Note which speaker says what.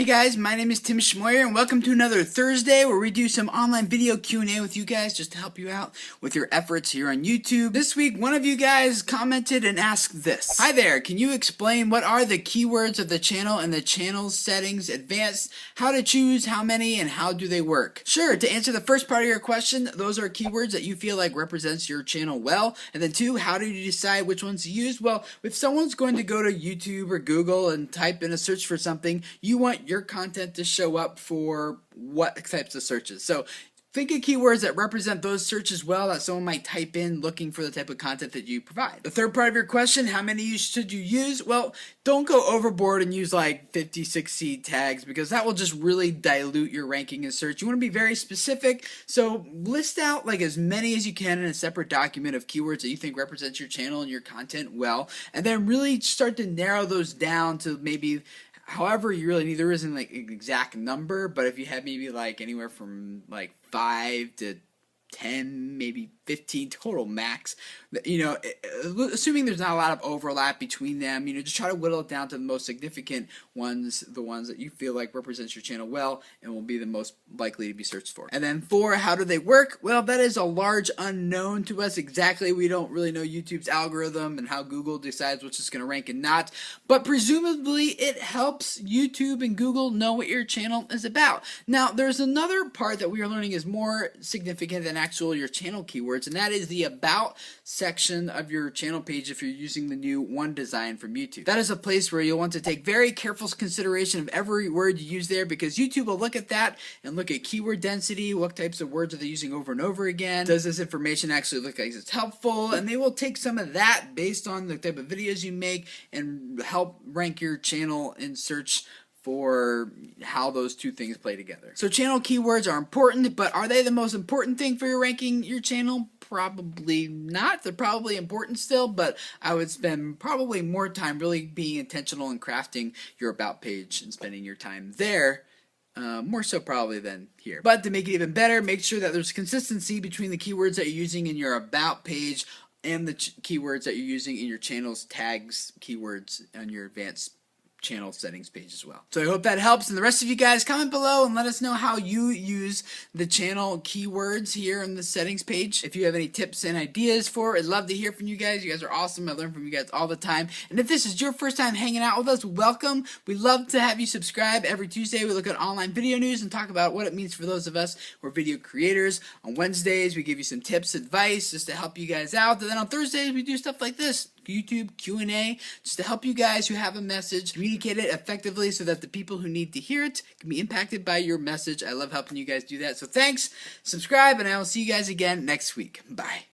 Speaker 1: Hey guys, my name is Tim Schmoyer and welcome to another Thursday where we do some online video Q&A with you guys just to help you out with your efforts here on YouTube. This week, one of you guys commented and asked this. Hi there, can you explain what are the keywords of the channel and the channel's settings, advanced, how to choose, how many, and how do they work? Sure, to answer the first part of your question, those are keywords that you feel like represents your channel well. And then two, how do you decide which ones to use? Well, if someone's going to go to YouTube or Google and type in a search for something, you want your content to show up for what types of searches. So think of keywords that represent those searches well that someone might type in looking for the type of content that you provide. The third part of your question, how many should you use? Well, don't go overboard and use like 50, 60 tags because that will just really dilute your ranking in search. You want to be very specific, so list out like as many as you can in a separate document of keywords that you think represents your channel and your content well, and then really start to narrow those down to maybe however you really need. There isn't like an exact number, but if you have maybe like anywhere from like 5 to 10, maybe 15 total max, assuming there's not a lot of overlap between them, just try to whittle it down to the most significant ones, the ones that you feel like represents your channel well and will be the most likely to be searched for. And then four, how do they work? Well, that is a large unknown to us exactly. We don't really know YouTube's algorithm and how Google decides which is going to rank and not, but presumably it helps YouTube and Google know what your channel is about. Now, there's another part that we are learning is more significant than actual your channel keywords, and that is the About section of your channel page if you're using the new One design from YouTube. That is a place where you'll want to take very careful consideration of every word you use there, because YouTube will look at that and look at keyword density, what types of words are they using over and over again, does this information actually look like it's helpful, and they will take some of that based on the type of videos you make and help rank your channel in search for how those two things play together. So channel keywords are important, but are they the most important thing for your ranking your channel? Probably not. They're probably important still, but I would spend probably more time really being intentional in crafting your About page and spending your time there. More so probably than here. But to make it even better, make sure that there's consistency between the keywords that you're using in your About page and the keywords that you're using in your channel's tags, keywords on your advanced channel settings page as well. So I hope that helps, and the rest of you guys comment below and let us know how you use the channel keywords here on the settings page. If you have any tips and ideas for it, I'd love to hear from you guys. You guys are awesome. I learn from you guys all the time. And if this is your first time hanging out with us, welcome. We love to have you subscribe. Every Tuesday we look at online video news and talk about what it means for those of us who are video creators. On Wednesdays we give you some tips, advice, just to help you guys out. And then on Thursdays we do stuff like this, YouTube Q&A, just to help you guys who have a message communicate it effectively so that the people who need to hear it can be impacted by your message. I love helping you guys do that. So thanks, subscribe, and I will see you guys again next week. Bye.